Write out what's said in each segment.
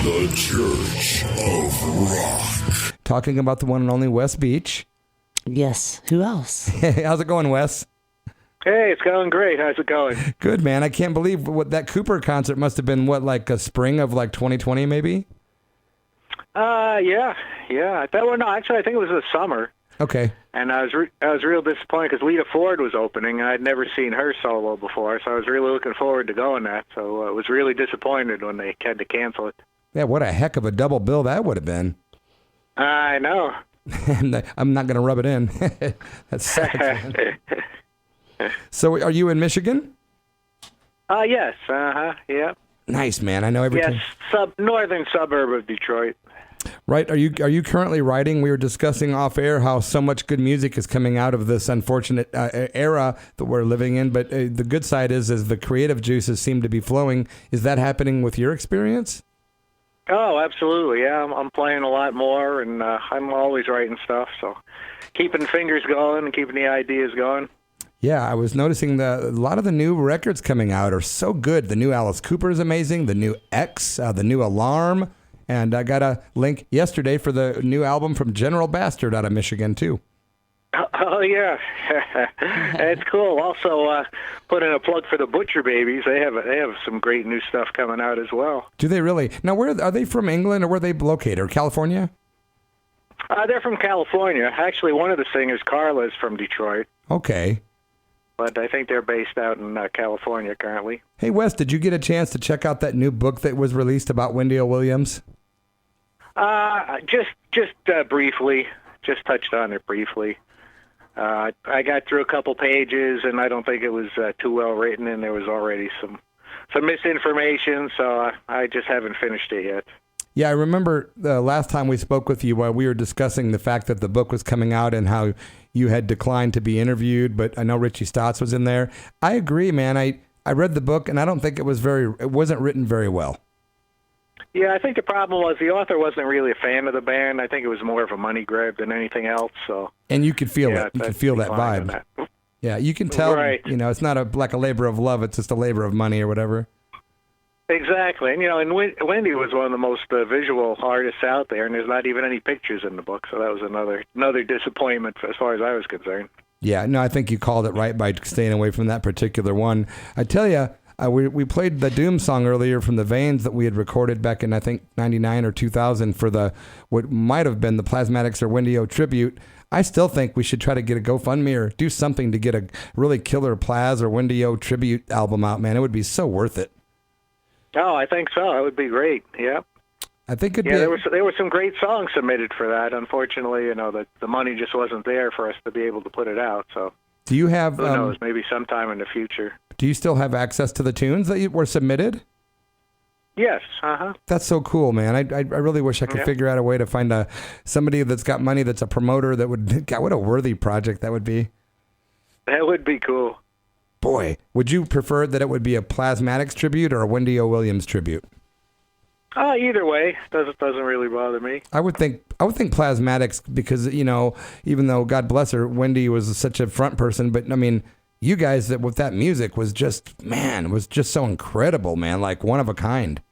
The Church of Rock. Talking about the one and only WES Beech. Yes. Who else? How's it going, Wes? Hey, it's going great. How's it going? Good, man. I can't believe what that Cooper concert must have been. What, like a spring of like 2020, maybe? Yeah. Actually, I think it was the summer. Okay. And I was real disappointed because Lita Ford was opening, and I'd never seen her solo before, so I was really looking forward to going that. So I was really disappointed when they had to cancel it. Yeah, what a heck of a double bill that would have been. I know. I'm not going to rub it in. That's sad. So are you in Michigan? Yes. Yeah. Nice, man. I know everything. Yes, northern suburb of Detroit. Right. Are you currently writing? We were discussing off air how so much good music is coming out of this unfortunate era that we're living in. But the good side is the creative juices seem to be flowing. Is that happening with your experience? Oh, absolutely. Yeah, I'm playing a lot more, and I'm always writing stuff. So keeping fingers going and keeping the ideas going. Yeah, I was noticing a lot of the new records coming out are so good. The new Alice Cooper is amazing. The new X, the new Alarm. And I got a link yesterday for the new album from General Bastard out of Michigan, too. Oh, yeah. It's cool. Also, put in a plug for the Butcher Babies. They have some great new stuff coming out as well. Do they really? Now, where are they from, England, or where are they located? Or California? They're from California. Actually, one of the singers, Carla, is from Detroit. Okay. But I think they're based out in California currently. Hey, Wes, did you get a chance to check out that new book that was released about Wendy O. Williams? Just briefly. Just touched on it briefly. I got through a couple pages, and I don't think it was too well written, and there was already some misinformation, so I just haven't finished it yet. Yeah, I remember the last time we spoke with you while we were discussing the fact that the book was coming out and how you had declined to be interviewed, but I know Richie Stotts was in there. I agree, man. I read the book, and I don't think it wasn't written very well. Yeah, I think the problem was the author wasn't really a fan of the band. I think it was more of a money grab than anything else. So. And you could feel it. You could feel that vibe. That. Yeah, you can tell. Right. It's not like a labor of love. It's just a labor of money or whatever. Exactly. And, and Wendy was one of the most visual artists out there, and there's not even any pictures in the book. So that was another disappointment as far as I was concerned. Yeah, no, I think you called it right by staying away from that particular one. I tell you, we played the Doom song earlier from the Veins that we had recorded back in, I think, 99 or 2000 for what might have been the Plasmatics or Wendy O tribute. I still think we should try to get a GoFundMe or do something to get a really killer Plas or Wendy O tribute album out, man. It would be so worth it. Oh, I think so. That would be great. Yeah. I think it'd be. There were some great songs submitted for that. Unfortunately, the money just wasn't there for us to be able to put it out. So. Do you have? Who knows? Maybe sometime in the future. Do you still have access to the tunes that were submitted? Yes. That's so cool, man. I really wish I could figure out a way to find somebody that's got money that's a promoter that would. God, what a worthy project that would be. That would be cool. Boy, would you prefer that it would be a Plasmatics tribute or a Wendy O. Williams tribute? Either way, doesn't really bother me. I would think Plasmatics because even though God bless her, Wendy was such a front person, but I mean, you guys with that music was just so incredible, man, like one of a kind.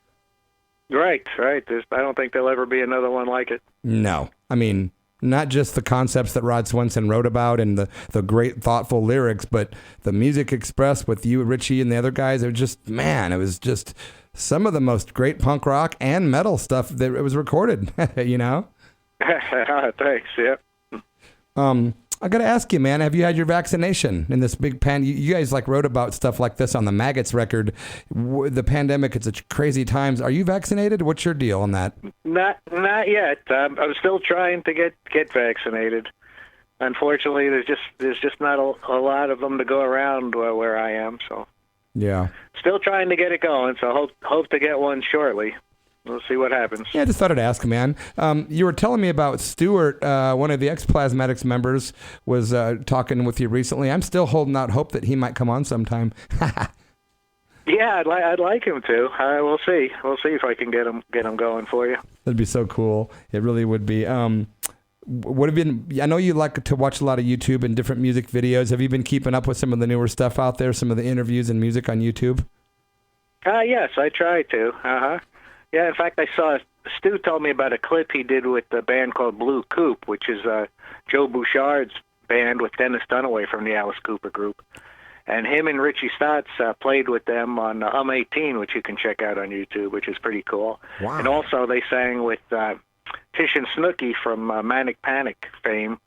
Right. I don't think there'll ever be another one like it. No, I mean. Not just the concepts that Rod Swenson wrote about and the great thoughtful lyrics, but the music expressed with you, Richie, and the other guys. It was just some of the most great punk rock and metal stuff that it was recorded, Thanks, yeah. I got to ask you, man, have you had your vaccination in this big You guys wrote about stuff like this on the Maggots record. The pandemic, it's a crazy times. Are you vaccinated? What's your deal on that? Not yet. I'm still trying to get vaccinated. Unfortunately, there's just not a lot of them to go around where I am. So yeah, still trying to get it going. So hope to get one shortly. We'll see what happens. Yeah, I just thought I'd ask, man. You were telling me about Stuart, one of the ex-Plasmatics members, was talking with you recently. I'm still holding out hope that he might come on sometime. Yeah, I'd like him to. We'll see. We'll see if I can get him going for you. That'd be so cool. It really would be. What have been? I know you like to watch a lot of YouTube and different music videos. Have you been keeping up with some of the newer stuff out there? Some of the interviews and music on YouTube? Yes, I try to. Yeah, in fact, I saw Stu told me about a clip he did with the band called Blue Coupe, which is Joe Bouchard's band with Dennis Dunaway from the Alice Cooper group. And him and Richie Stotts played with them on 18, which you can check out on YouTube, which is pretty cool. Wow. And also they sang with Tish and Snooki from Manic Panic fame,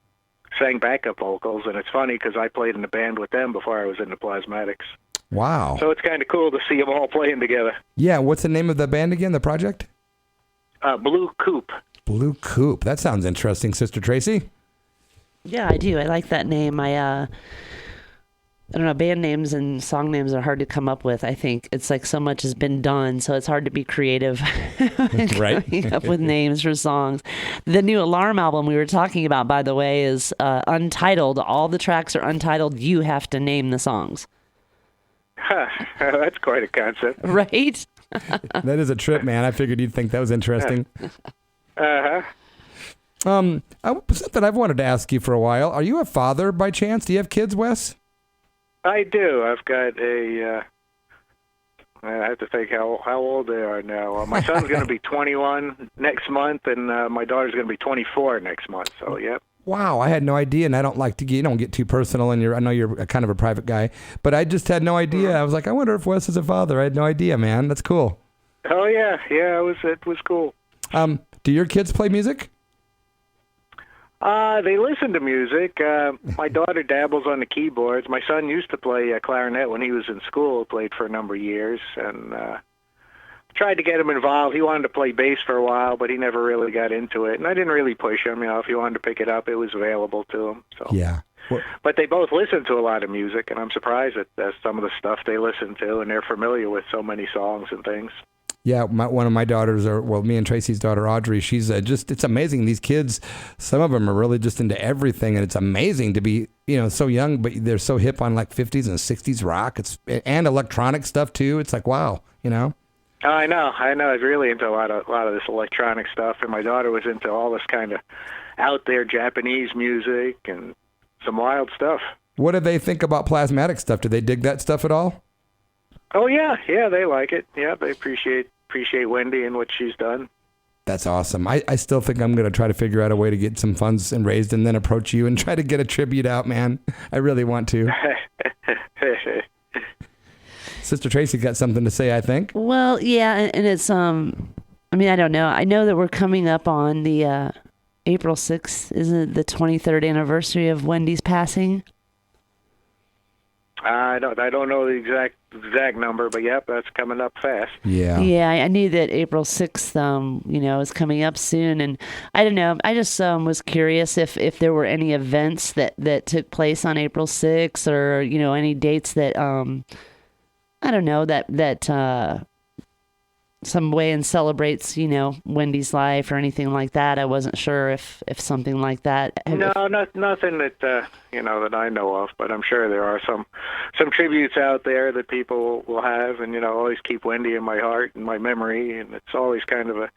sang backup vocals. And it's funny because I played in a band with them before I was in the Plasmatics. Wow. So it's kind of cool to see them all playing together. Yeah, what's the name of the band again, the project? Blue Coupe. Blue Coupe. That sounds interesting, Sister Tracy. Yeah, I do. I like that name. I don't know, band names and song names are hard to come up with. I think it's like so much has been done, so it's hard to be creative Right. coming up with names for songs. The new Alarm album we were talking about, by the way, is untitled. All the tracks are untitled. You have to name the songs. That's quite a concept. Right? That is a trip, man. I figured you'd think that was interesting. Uh-huh. Something I've wanted to ask you for a while. Are you a father by chance? Do you have kids, Wes? I do. I've got I have to think how old they are now. My son's going to be 21 next month, and my daughter's going to be 24 next month. So, yep. Wow, I had no idea, and I don't like to get, you don't get too personal, and I know you're a kind of a private guy, but I just had no idea. I was like, I wonder if Wes is a father. I had no idea, man. That's cool. Oh yeah, it was cool. Do your kids play music? They listen to music. My daughter dabbles on the keyboards. My son used to play clarinet when he was in school, played for a number of years, and tried to get him involved. He wanted to play bass for a while, but he never really got into it. And I didn't really push him. If he wanted to pick it up, it was available to him. So. Yeah. But they both listen to a lot of music, and I'm surprised at some of the stuff they listen to, and they're familiar with so many songs and things. Yeah, one of my daughters, me and Tracy's daughter, Audrey, she's it's amazing. These kids, some of them are really just into everything, and it's amazing to be, so young, but they're so hip on like 50s and 60s rock. And electronic stuff too. It's like, wow, I know. I was really into a lot of this electronic stuff, and my daughter was into all this kind of out there Japanese music and some wild stuff. What do they think about plasmatic stuff? Do they dig that stuff at all? Oh yeah, they like it. Yeah, they appreciate Wendy and what she's done. That's awesome. I still think I'm going to try to figure out a way to get some funds and raised and then approach you and try to get a tribute out, man. I really want to. Sister Tracy got something to say, I think. Well, yeah, and it's, I don't know. I know that we're coming up on the April 6th, isn't it the 23rd anniversary of Wendy's passing? I don't know the exact number, but yep, that's coming up fast. Yeah. Yeah, I knew that April 6th, is coming up soon, and I don't know. I just was curious if there were any events that took place on April 6th, or any dates that I don't know that some way and celebrates Wendy's life or anything like that. I wasn't sure if something like that. No, nothing that that I know of, but I'm sure there are some tributes out there that people will have, and always keep Wendy in my heart and my memory, and it's always kind of a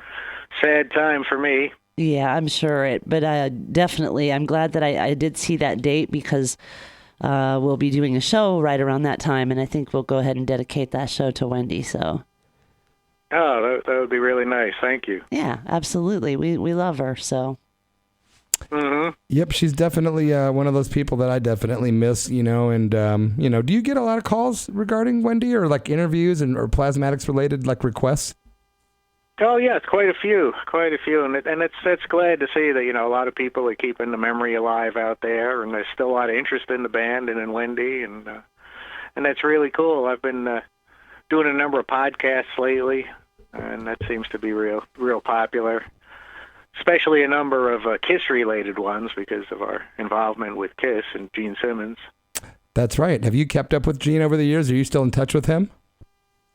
sad time for me. Yeah, I'm sure but definitely I'm glad that I did see that date, because we'll be doing a show right around that time, and I think we'll go ahead and dedicate that show to Wendy. So. Oh, that would be really nice. Thank you. Yeah, absolutely. We love her, so. Mm-hmm. Yep, she's definitely one of those people that I definitely miss, and, do you get a lot of calls regarding Wendy, or like interviews or plasmatics related like requests? Oh, yeah, it's quite a few, and it's glad to see that, a lot of people are keeping the memory alive out there, and there's still a lot of interest in the band and in Wendy, and that's really cool. I've been doing a number of podcasts lately, and that seems to be real popular, especially a number of KISS-related ones because of our involvement with KISS and Gene Simmons. That's right. Have you kept up with Gene over the years? Are you still in touch with him?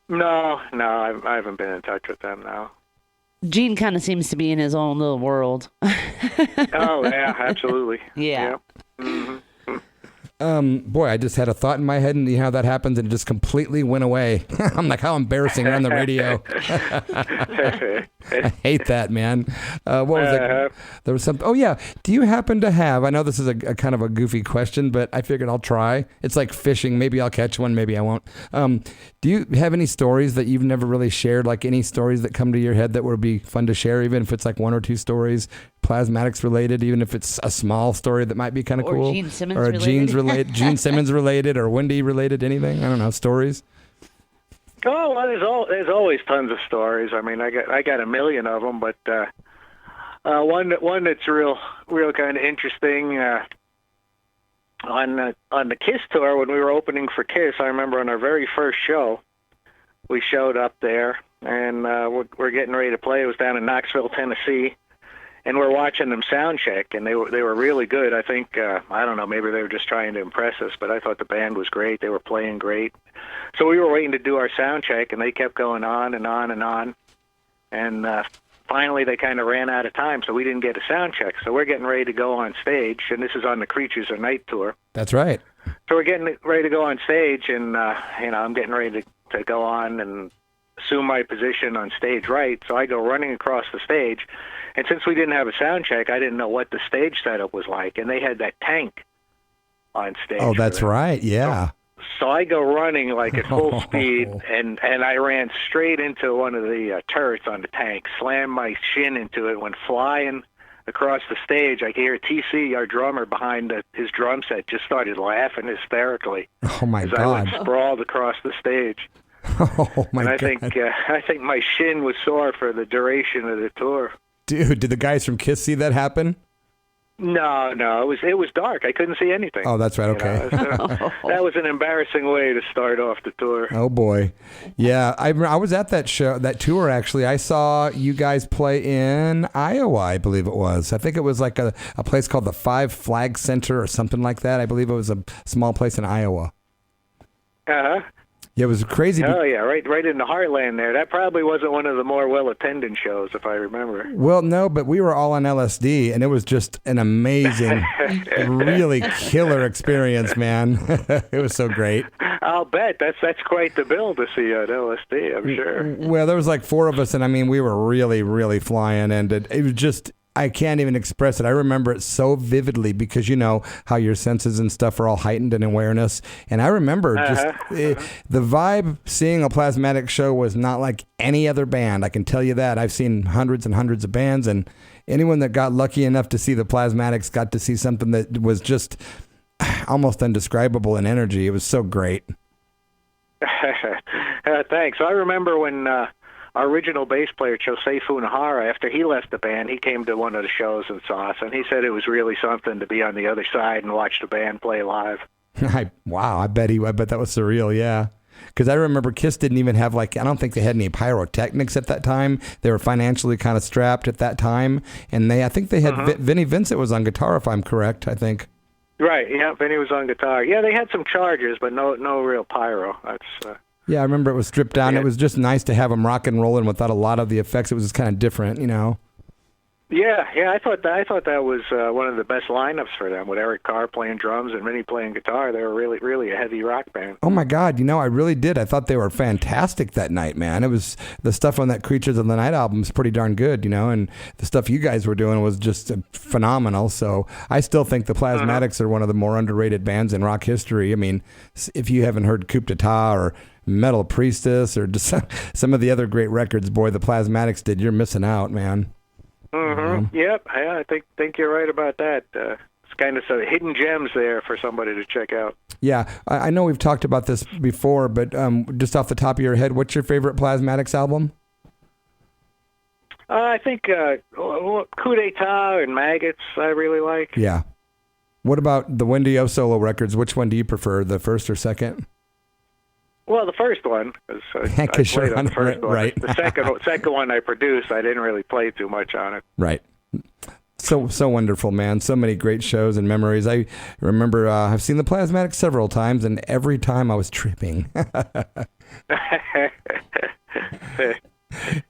No, I haven't been in touch with them now. Gene kind of seems to be in his own little world. Oh, yeah, absolutely. Yeah. Mm-hmm. Boy, I just had a thought in my head, and you know how that happens, and it just completely went away. I'm like, how embarrassing! We're on the radio. I hate that, man. What was it? There was something. Oh yeah. Do you happen to have? I know this is a kind of a goofy question, but I figured I'll try. It's like fishing. Maybe I'll catch one. Maybe I won't. Do you have any stories that you've never really shared? Like any stories that come to your head that would be fun to share, even if it's like one or two stories, plasmatics related, even if it's a small story that might be kind of cool, or Gene Simmons or related. Gene Simmons related, or Wendy related, anything? I don't know, stories. Oh, well, there's always tons of stories. I mean, I got a million of them, but one that's real kind of interesting. On the Kiss tour, when we were opening for Kiss, I remember on our very first show, we showed up there, and we're getting ready to play. It was down in Knoxville, Tennessee, and we're watching them sound check, and they were really good. I think I don't know, maybe they were just trying to impress us, but I thought the band was great. They were playing great. So we were waiting to do our sound check, and they kept going on and on and on, and finally they kind of ran out of time, so we didn't get a sound check. So we're getting ready to go on stage, and this is on the Creatures of Night tour. That's right. So we're getting ready to go on stage, and I'm getting ready to go on and assume my position on stage right. So I go running across the stage, and since we didn't have a sound check, I didn't know what the stage setup was like, and they had that tank on stage. Oh, that's right. Yeah. So I go running like at full speed, and I ran straight into one of the turrets on the tank, slammed my shin into it, went flying across the stage. I could hear TC, our drummer, behind his drum set, just started laughing hysterically. Oh my God! I went sprawled across the stage. Oh my God! I think my shin was sore for the duration of the tour. Dude, did the guys from Kiss see that happen? No, it was dark. I couldn't see anything. Oh, that's right. Okay. That was an embarrassing way to start off the tour. Oh boy, yeah. I was at that tour actually. I saw you guys play in Iowa, I believe it was. I think it was like a place called the Five Flag Center or something like that. I believe it was a small place in Iowa. Uh-huh. Yeah, it was crazy. Oh, yeah, right in the heartland there. That probably wasn't one of the more well-attended shows, if I remember. Well, no, but we were all on LSD, and it was just an amazing, really killer experience, man. It was so great. I'll bet. That's quite the bill to see on LSD, I'm sure. Well, there was like four of us, and I mean, we were really, really flying, and it was just... I can't even express it. I remember it so vividly because you know how your senses and stuff are all heightened in awareness. And I remember the vibe seeing a Plasmatic show was not like any other band. I can tell you that. I've seen hundreds and hundreds of bands, and anyone that got lucky enough to see the Plasmatics got to see something that was just almost indescribable in energy. It was so great. Thanks. I remember when... our original bass player, Chosei Funahara, after he left the band, he came to one of the shows and saw us, and he said it was really something to be on the other side and watch the band play live. Wow, I bet that was surreal, yeah. Because I remember Kiss didn't even have, I don't think they had any pyrotechnics at that time. They were financially kind of strapped at that time, and I think they had Vinnie Vincent was on guitar, if I'm correct, I think. Right, yeah, Vinnie was on guitar. Yeah, they had some chargers, but no real pyro. That's... Yeah, I remember it was stripped down. It was just nice to have them rock and rolling without a lot of the effects. It was just kind of different, you know. Yeah, I thought that was one of the best lineups for them, with Eric Carr playing drums and Vinnie playing guitar. They were really, really a heavy rock band. Oh my God, I really did. I thought they were fantastic that night, man. It was the stuff on that Creatures of the Night album is pretty darn good, and the stuff you guys were doing was just phenomenal. So I still think the Plasmatics are one of the more underrated bands in rock history. I mean, if you haven't heard Coup d'Etat or Metal Priestess or just some of the other great records, boy, the Plasmatics did, you're missing out, man. Mm-hmm. Yep, I think you're right about that. It's kind of some hidden gems there for somebody to check out. Yeah, I know we've talked about this before, but just off the top of your head, what's your favorite Plasmatics album? I think Coup d'Etat and Maggots I really like. Yeah. What about the Wendy O solo records? Which one do you prefer, the first or second? Well, the first one, I played on the first one. Right. The second one I produced, I didn't really play too much on it. Right. So wonderful, man. So many great shows and memories. I remember I've seen the Plasmatics several times, and every time I was tripping.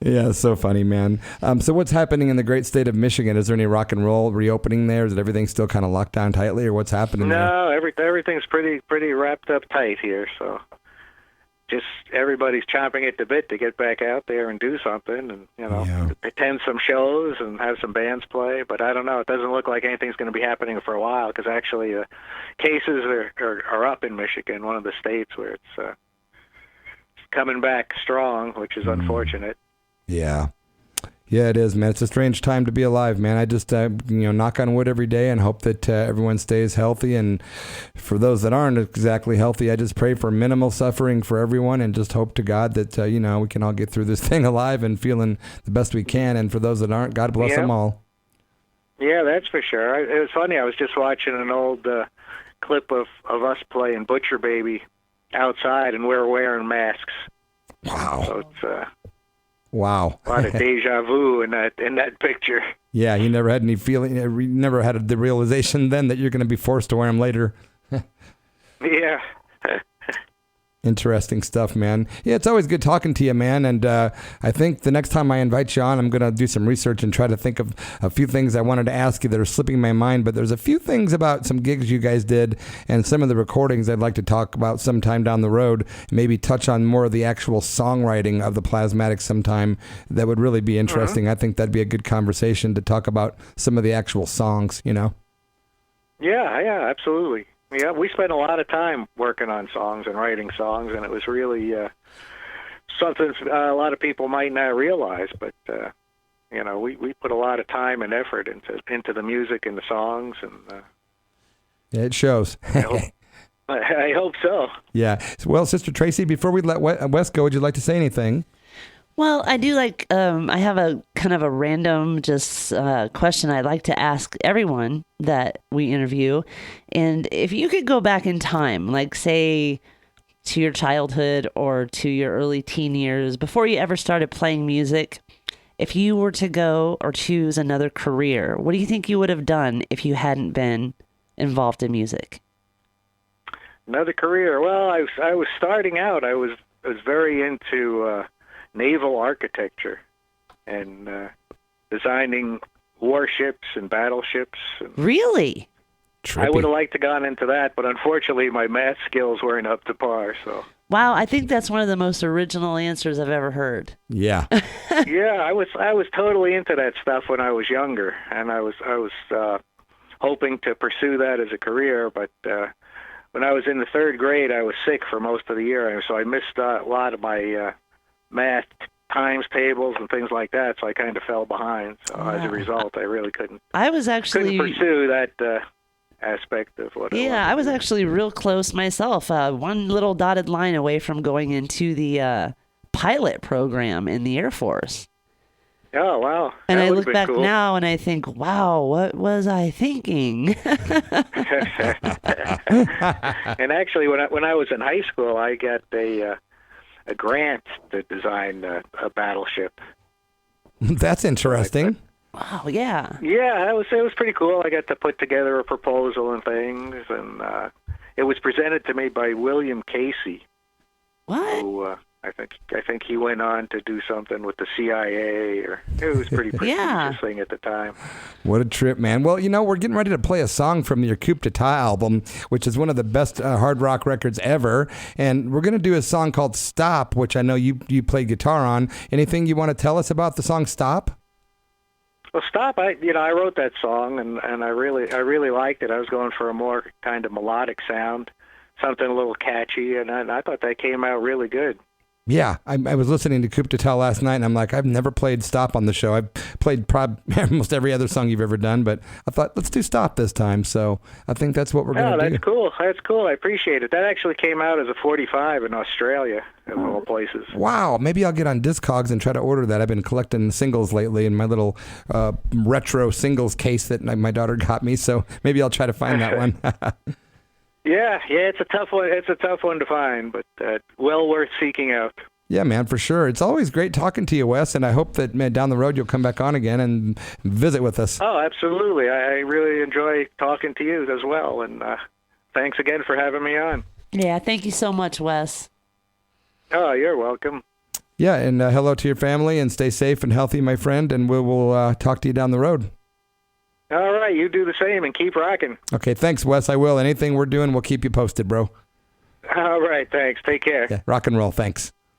Yeah, so funny, man. So what's happening in the great state of Michigan? Is there any rock and roll reopening there? Is everything still kind of locked down tightly, or what's happening there? No, everything's pretty wrapped up tight here. So just everybody's chomping at the bit to get back out there and do something, and attend some shows and have some bands play. But I don't know. It doesn't look like anything's going to be happening for a while, because actually cases are up in Michigan, one of the states where it's coming back strong, which is unfortunate. Yeah. Yeah, it is, man. It's a strange time to be alive, man. I just, knock on wood every day and hope that everyone stays healthy. And for those that aren't exactly healthy, I just pray for minimal suffering for everyone, and just hope to God that, we can all get through this thing alive and feeling the best we can. And for those that aren't, God bless them all. Yeah, that's for sure. It was funny. I was just watching an old clip of us playing Butcher Baby outside, and we're wearing masks. Wow. So it's wow. A lot of deja vu in that picture. Yeah, you never had any feeling, you never had the realization then that you're going to be forced to wear them later. Yeah. Interesting stuff, man. Yeah, it's always good talking to you, man. And I think the next time I invite you on, I'm going to do some research and try to think of a few things I wanted to ask you that are slipping my mind. But there's a few things about some gigs you guys did and some of the recordings I'd like to talk about sometime down the road. Maybe touch on more of the actual songwriting of the Plasmatics sometime. That would really be interesting. I think that'd be a good conversation to talk about some of the actual songs, Yeah, absolutely. Yeah, we spent a lot of time working on songs and writing songs, and it was really something a lot of people might not realize. But we put a lot of time and effort into the music and the songs, and yeah, it shows. I hope so. Yeah. Well, Sister Tracy, before we let Wes go, would you like to say anything? Well, I do like, I have a kind of a random question I'd like to ask everyone that we interview. And if you could go back in time, like say to your childhood or to your early teen years, before you ever started playing music, if you were to go or choose another career, what do you think you would have done if you hadn't been involved in music? Another career? Well, I was starting out. I was very into naval architecture and designing warships and battleships. Really? Trippy. I would have liked to gone into that, but unfortunately my math skills weren't up to par. So. Wow, I think that's one of the most original answers I've ever heard. Yeah. Yeah, I was totally into that stuff when I was younger, and I was hoping to pursue that as a career, but when I was in the third grade, I was sick for most of the year, so I missed a lot of my math times tables and things like that, so I kind of fell behind. So as a result, I really couldn't pursue that aspect of what I was actually real close myself, one little dotted line away from going into the pilot program in the Air Force. Oh, wow. And that I look back cool. now and I think, wow, what was I thinking? And actually, when I was in high school, I got a grant to design a battleship. That's interesting. Wow, yeah. Yeah, it was pretty cool. I got to put together a proposal and things, and it was presented to me by William Casey. What? Who I think he went on to do something with the CIA, or it was pretty prestigious thing at the time. What a trip, man. Well, we're getting ready to play a song from your Coup d'Etat album, which is one of the best hard rock records ever. And we're going to do a song called Stop, which I know you played guitar on. Anything you want to tell us about the song Stop? Well, Stop, I wrote that song, and I really liked it. I was going for a more kind of melodic sound, something a little catchy, and I thought that came out really good. Yeah, I was listening to Coup d'Etat last night, and I'm like, I've never played Stop on the show. I've played almost every other song you've ever done, but I thought, let's do Stop this time. So I think that's what we're going to do. Oh, that's cool. That's cool. I appreciate it. That actually came out as a 45 in Australia, of all places. Wow. Maybe I'll get on Discogs and try to order that. I've been collecting singles lately in my little retro singles case that my daughter got me, so maybe I'll try to find that one. Yeah, it's a tough one. It's a tough one to find, but well worth seeking out. Yeah, man, for sure. It's always great talking to you, Wes, and I hope that down the road you'll come back on again and visit with us. Oh, absolutely. I really enjoy talking to you as well, and thanks again for having me on. Yeah, thank you so much, Wes. Oh, you're welcome. Yeah, and hello to your family, and stay safe and healthy, my friend, and we will talk to you down the road. All right, you do the same and keep rocking. Okay, thanks, Wes. I will. Anything we're doing, we'll keep you posted, bro. All right, thanks. Take care. Yeah, rock and roll. Thanks.